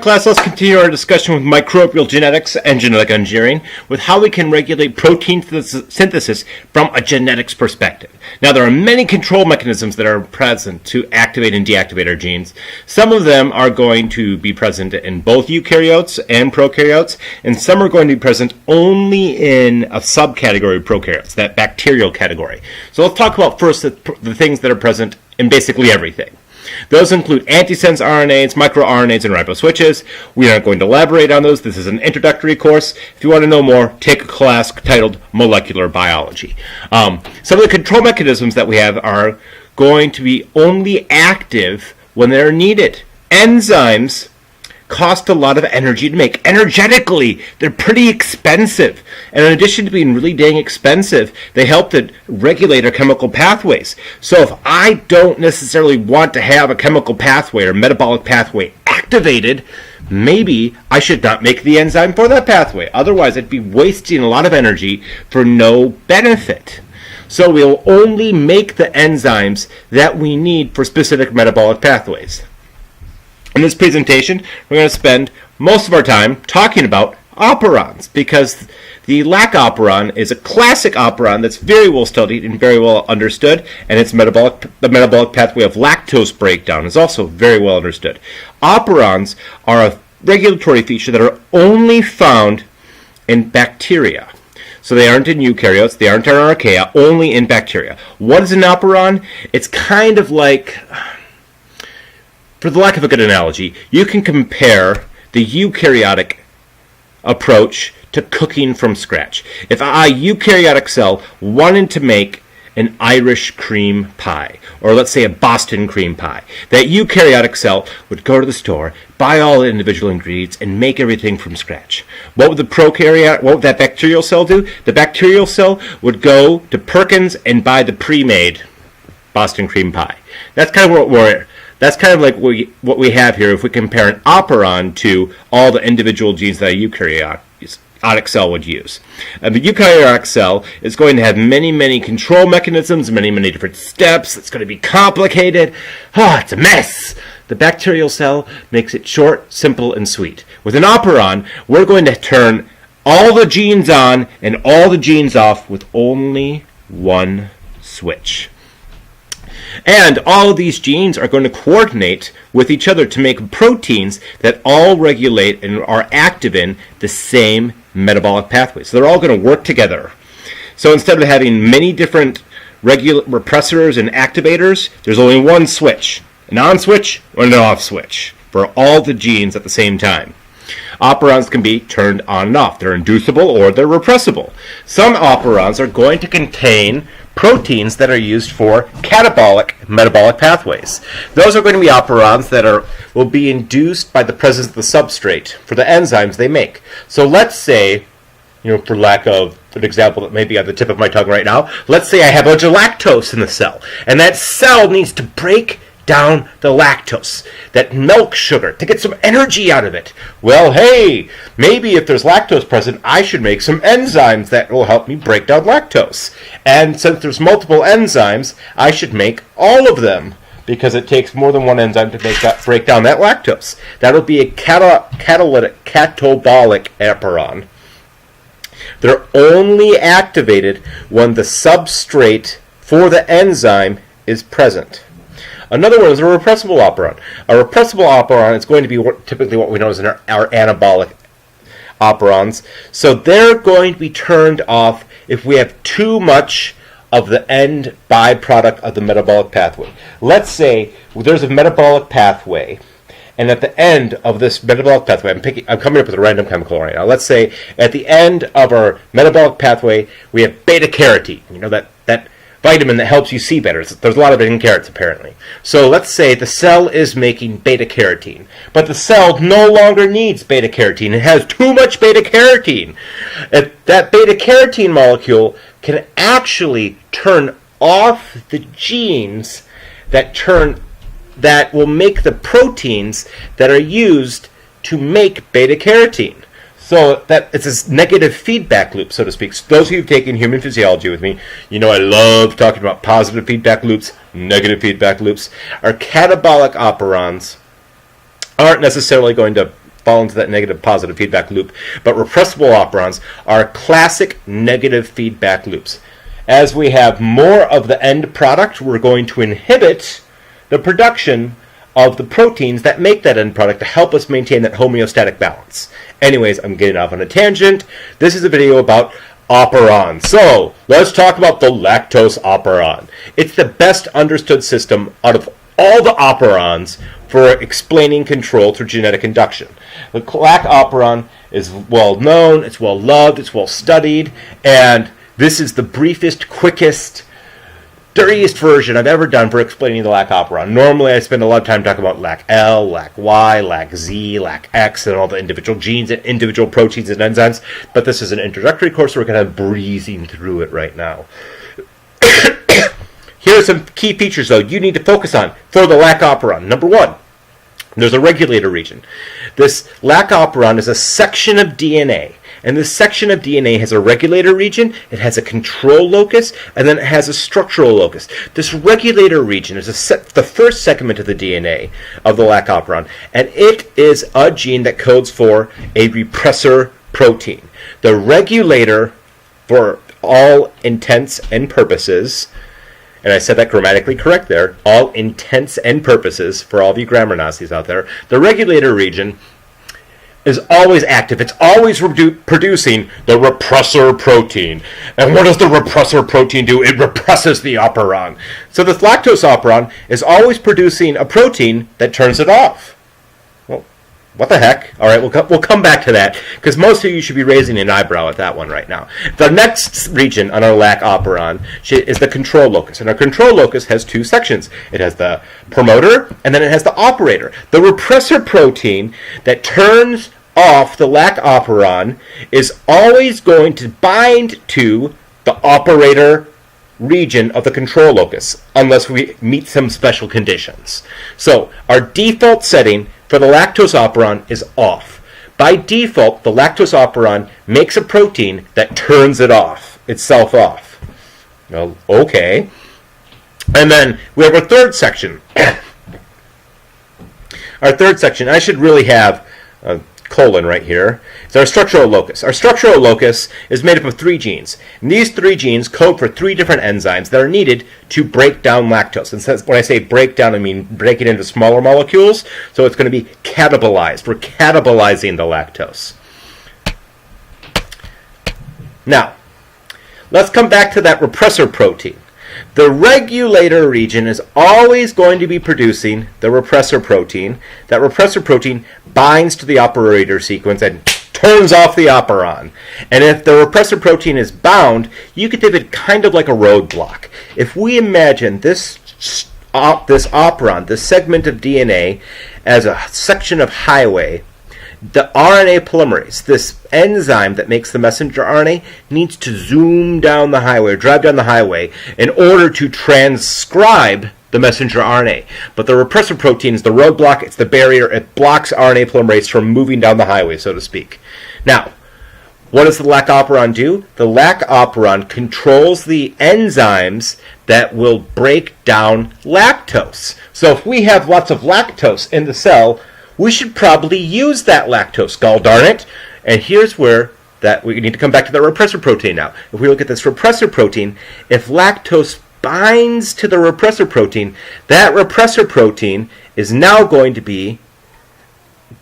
class, let's continue our discussion with microbial genetics and genetic engineering with how we can regulate protein synthesis from a genetics perspective. Now, there are many control mechanisms that are present to activate and deactivate our genes. Some of them are going to be present in both eukaryotes and prokaryotes, and some are going to be present only in a subcategory of prokaryotes, that bacterial category. So let's talk about first the things that are present in basically everything. Those include antisense RNAs, microRNAs, and riboswitches. We aren't going to elaborate on those. This is an introductory course. If you want to know more, take a class titled Molecular Biology. Some of the control mechanisms that we have are going to be only active when they're needed. Enzymes cost a lot of energy to make. Energetically, they're pretty expensive. And in addition to being really dang expensive, they help to regulate our chemical pathways. So if I don't necessarily want to have a chemical pathway or metabolic pathway activated, maybe I should not make the enzyme for that pathway. Otherwise, I'd be wasting a lot of energy for no benefit. So we'll only make the enzymes that we need for specific metabolic pathways. In this presentation, we're going to spend most of our time talking about operons, because the Lac Operon is a classic operon that's very well studied and very well understood, and the metabolic pathway of lactose breakdown is also very well understood. Operons are a regulatory feature that are only found in bacteria. So they aren't in eukaryotes, they aren't in archaea, only in bacteria. What is an operon? It's kind of like, for the lack of a good analogy, you can compare the eukaryotic approach to cooking from scratch. If a eukaryotic cell wanted to make an Irish cream pie, or let's say a Boston cream pie, that eukaryotic cell would go to the store, buy all the individual ingredients, and make everything from scratch. What would that bacterial cell do? The bacterial cell would go to Perkins and buy the pre-made Boston cream pie. That's kind of like what we have here if we compare an operon to all the individual genes that a eukaryotic cell would use. The eukaryotic cell is going to have many, many control mechanisms, many, many different steps. It's going to be complicated. It's a mess. The bacterial cell makes it short, simple, and sweet. With an operon, we're going to turn all the genes on and all the genes off with only one switch. And all of these genes are going to coordinate with each other to make proteins that all regulate and are active in the same metabolic pathway. So they're all going to work together. So instead of having many different repressors and activators, there's only one switch, an on switch or an off switch for all the genes at the same time. Operons can be turned on and off. They're inducible or they're repressible. Some operons are going to contain proteins that are used for catabolic metabolic pathways. Those are going to be operons that will be induced by the presence of the substrate for the enzymes they make. So let's say, for lack of an example that may be on the tip of my tongue right now, let's say I have a bunch of lactose in the cell, and that cell needs to break down the lactose, that milk sugar, to get some energy out of it. Well, hey, maybe if there's lactose present, I should make some enzymes that will help me break down lactose. And since there's multiple enzymes, I should make all of them, because it takes more than one enzyme to break down that lactose. That'll be a catabolic operon. They're only activated when the substrate for the enzyme is present. Another one is a repressible operon. A repressible operon is going to be typically what we know as our anabolic operons. So they're going to be turned off if we have too much of the end byproduct of the metabolic pathway. Let's say there's a metabolic pathway, and at the end of this metabolic pathway, I'm coming up with a random chemical right now. Let's say at the end of our metabolic pathway, we have beta-carotene. That vitamin that helps you see better. There's a lot of it in carrots, apparently. So let's say the cell is making beta-carotene, but the cell no longer needs beta-carotene. It has too much beta-carotene. That beta-carotene molecule can actually turn off the genes that will make the proteins that are used to make beta-carotene. So that it's a negative feedback loop, so to speak. So those of you who've taken human physiology with me, I love talking about positive feedback loops, negative feedback loops. Our catabolic operons aren't necessarily going to fall into that negative positive feedback loop. But repressible operons are classic negative feedback loops. As we have more of the end product, we're going to inhibit the production of the proteins that make that end product to help us maintain that homeostatic balance. Anyways, I'm getting off on a tangent. This is a video about operon. So, let's talk about the lactose operon. It's the best understood system out of all the operons for explaining control through genetic induction. The Lac Operon is well known, it's well loved, it's well studied, and this is the briefest, quickest, dirtiest version I've ever done for explaining the Lac Operon. Normally I spend a lot of time talking about Lac L, Lac Y, Lac Z, Lac X, and all the individual genes and individual proteins and enzymes, but this is an introductory course, so we're kind of breezing through it right now. Here are some key features, though, you need to focus on for the Lac Operon. Number one, there's a regulator region. This Lac Operon is a section of DNA, and this section of DNA has a regulator region, it has a control locus, and then it has a structural locus. This regulator region is the first segment of the DNA of the Lac Operon, and it is a gene that codes for a repressor protein. The regulator, for all intents and purposes, and I said that grammatically correct there, all intents and purposes, for all of you grammar Nazis out there, the regulator region is always active. It's always producing the repressor protein. And what does the repressor protein do? It represses the operon. So this lactose operon is always producing a protein that turns it off. Well, what the heck? All right, we'll come back to that, because most of you should be raising an eyebrow at that one right now. The next region on our Lac Operon is the control locus, and our control locus has two sections. It has the promoter, and then it has the operator. The repressor protein that turns off the Lac Operon is always going to bind to the operator region of the control locus, unless we meet some special conditions. So our default setting for the lactose operon is off. By default, the lactose operon makes a protein that turns itself off. Well, okay. And then we have our third section. Our third section, I should really have a colon right here. It's our structural locus. Our structural locus is made up of three genes. And these three genes code for three different enzymes that are needed to break down lactose. And when I say break down, I mean break it into smaller molecules. So it's going to be catabolized. We're catabolizing the lactose. Now, let's come back to that repressor protein. The regulator region is always going to be producing the repressor protein. That repressor protein binds to the operator sequence and turns off the operon. And if the repressor protein is bound, you could think of it kind of like a roadblock. If we imagine this operon, this segment of DNA, as a section of highway, the RNA polymerase, this enzyme that makes the messenger RNA, needs to zoom down the highway, or drive down the highway, in order to transcribe the messenger RNA. But the repressor protein is the roadblock, it's the barrier, it blocks RNA polymerase from moving down the highway, so to speak. Now, what does the Lac Operon do? The Lac Operon controls the enzymes that will break down lactose. So if we have lots of lactose in the cell, we should probably use that lactose, gall darn it. And here's where we need to come back to the repressor protein now. If we look at this repressor protein, if lactose binds to the repressor protein, that repressor protein is now going to be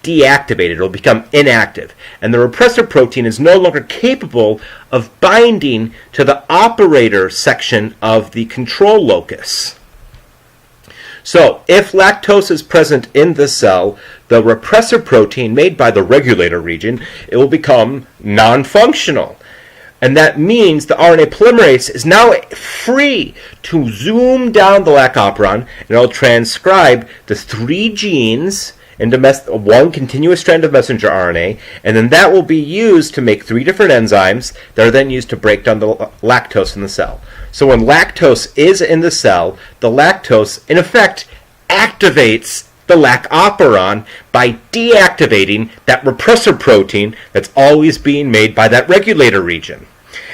deactivated. It will become inactive. And the repressor protein is no longer capable of binding to the operator section of the control locus. So, if lactose is present in the cell, the repressor protein made by the regulator region, it will become non-functional. And that means the RNA polymerase is now free to zoom down the Lac Operon, and it will transcribe the three genes into one continuous strand of messenger RNA, and then that will be used to make three different enzymes that are then used to break down the lactose in the cell. So when lactose is in the cell, the lactose, in effect, activates the Lac Operon by deactivating that repressor protein that's always being made by that regulator region.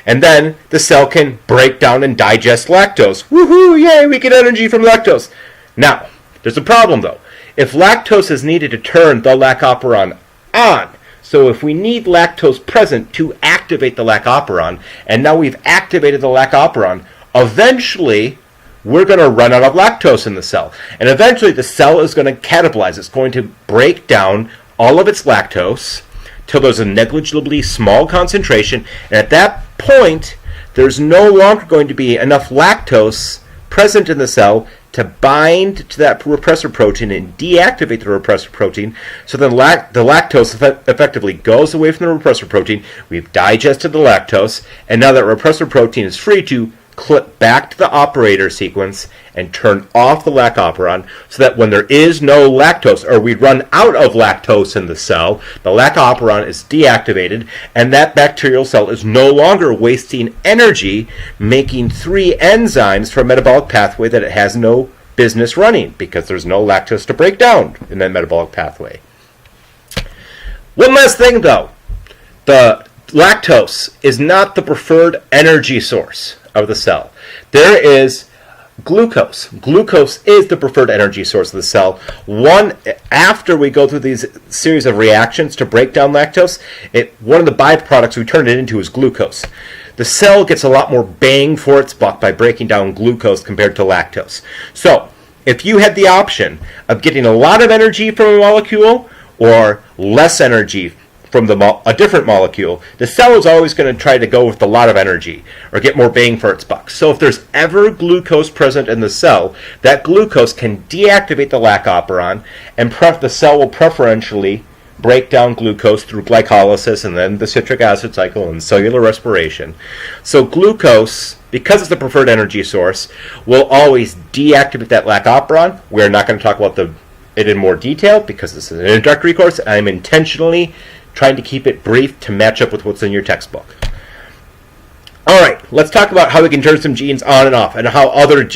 And then the cell can break down and digest lactose. Woohoo! Yay! We get energy from lactose. Now, there's a problem though. If lactose is needed to turn the Lac Operon on. So if we need lactose present to activate the Lac Operon, and now we've activated the Lac Operon, eventually we're going to run out of lactose in the cell. And eventually the cell is going to catabolize. It's going to break down all of its lactose till there's a negligibly small concentration. And at that point, there's no longer going to be enough lactose present in the cell to bind to that repressor protein and deactivate the repressor protein. So then the lactose effectively goes away from the repressor protein. We've digested the lactose, and now that repressor protein is free to clip back to the operator sequence and turn off the Lac Operon, so that when there is no lactose, or we run out of lactose in the cell, the Lac Operon is deactivated, and that bacterial cell is no longer wasting energy making 3 enzymes for a metabolic pathway that it has no business running, because there's no lactose to break down in that metabolic pathway. One last thing though, the lactose is not the preferred energy source of the cell. There is glucose. Glucose is the preferred energy source of the cell. After we go through these series of reactions to break down lactose, one of the byproducts we turn it into is glucose. The cell gets a lot more bang for its buck by breaking down glucose compared to lactose. So, if you had the option of getting a lot of energy from a molecule or less energy from a different molecule, the cell is always going to try to go with a lot of energy or get more bang for its buck. So if there's ever glucose present in the cell, that glucose can deactivate the Lac Operon, and the cell will preferentially break down glucose through glycolysis and then the citric acid cycle and cellular respiration. So glucose, because it's the preferred energy source, will always deactivate that Lac Operon. We're not going to talk about it in more detail because this is an introductory course. I'm intentionally trying to keep it brief to match up with what's in your textbook. All right, let's talk about how we can turn some genes on and off and how other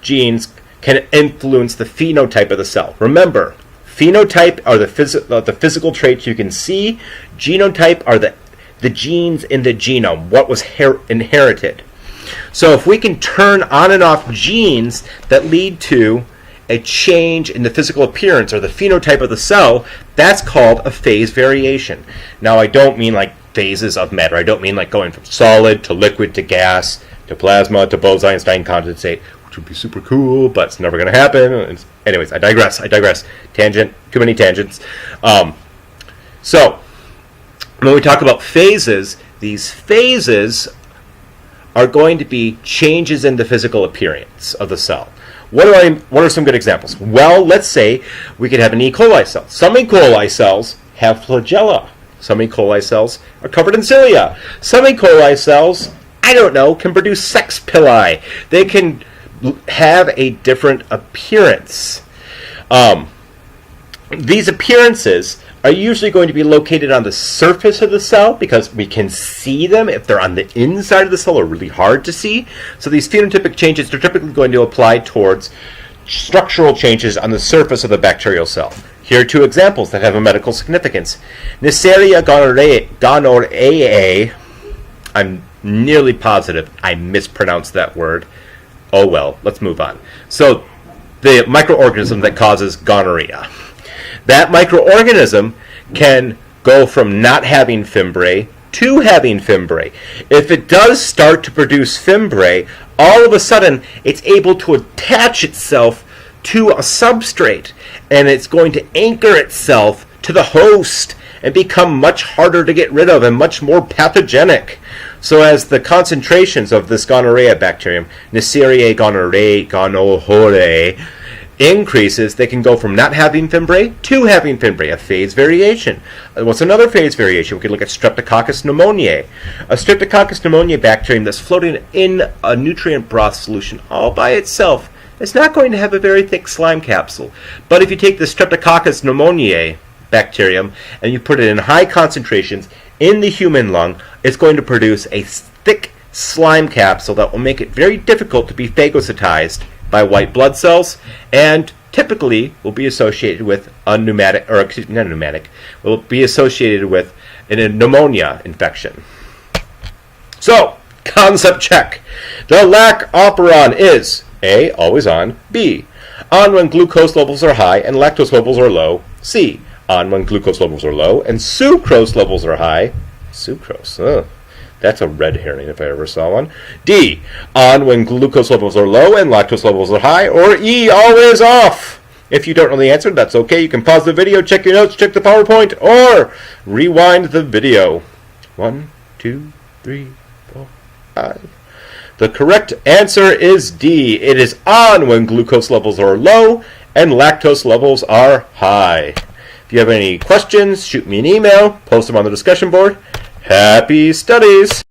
genes can influence the phenotype of the cell. Remember, phenotype are the physical traits you can see. Genotype are the genes in the genome, what was inherited. So if we can turn on and off genes that lead to a change in the physical appearance or the phenotype of the cell, that's called a phase variation. Now, I don't mean like phases of matter. I don't mean like going from solid to liquid to gas to plasma to Bose-Einstein condensate, which would be super cool, but it's never going to happen. Anyways, I digress. Tangent, too many tangents. So, when we talk about phases, these phases are going to be changes in the physical appearance of the cell. What are some good examples? Well, let's say we could have an E. coli cell. Some E. coli cells have flagella. Some E. coli cells are covered in cilia. Some E. coli cells, I don't know, can produce sex pili. They can have a different appearance. These appearances are usually going to be located on the surface of the cell because we can see them. If they're on the inside of the cell, they're really hard to see. So these phenotypic changes are typically going to apply towards structural changes on the surface of the bacterial cell. Here are 2 examples that have a medical significance. Neisseria gonorrhoeae, I'm nearly positive I mispronounced that word. Oh well, let's move on. So the microorganism that causes gonorrhea. That microorganism can go from not having fimbriae to having fimbriae. If it does start to produce fimbriae, all of a sudden it's able to attach itself to a substrate, and it's going to anchor itself to the host and become much harder to get rid of and much more pathogenic. So as the concentrations of this gonorrhea bacterium, Neisseria gonorrhoeae, increases, they can go from not having fimbriae to having fimbriae, a phase variation. What's another phase variation? We could look at Streptococcus pneumoniae. A Streptococcus pneumoniae bacterium that's floating in a nutrient broth solution all by itself is not going to have a very thick slime capsule. But if you take the Streptococcus pneumoniae bacterium and you put it in high concentrations in the human lung, it's going to produce a thick slime capsule that will make it very difficult to be phagocytized by white blood cells, and typically will be associated with will be associated with a pneumonia infection. So, concept check. The Lac Operon is A, always on, B, on when glucose levels are high and lactose levels are low, C, on when glucose levels are low and sucrose levels are high. Sucrose, that's a red herring if I ever saw one. D, on when glucose levels are low and lactose levels are high. Or E, always off. If you don't know the answer, that's okay. You can pause the video, check your notes, check the PowerPoint, or rewind the video. 1, 2, 3, 4, 5. The correct answer is D. It is on when glucose levels are low and lactose levels are high. If you have any questions, shoot me an email, post them on the discussion board. Happy studies!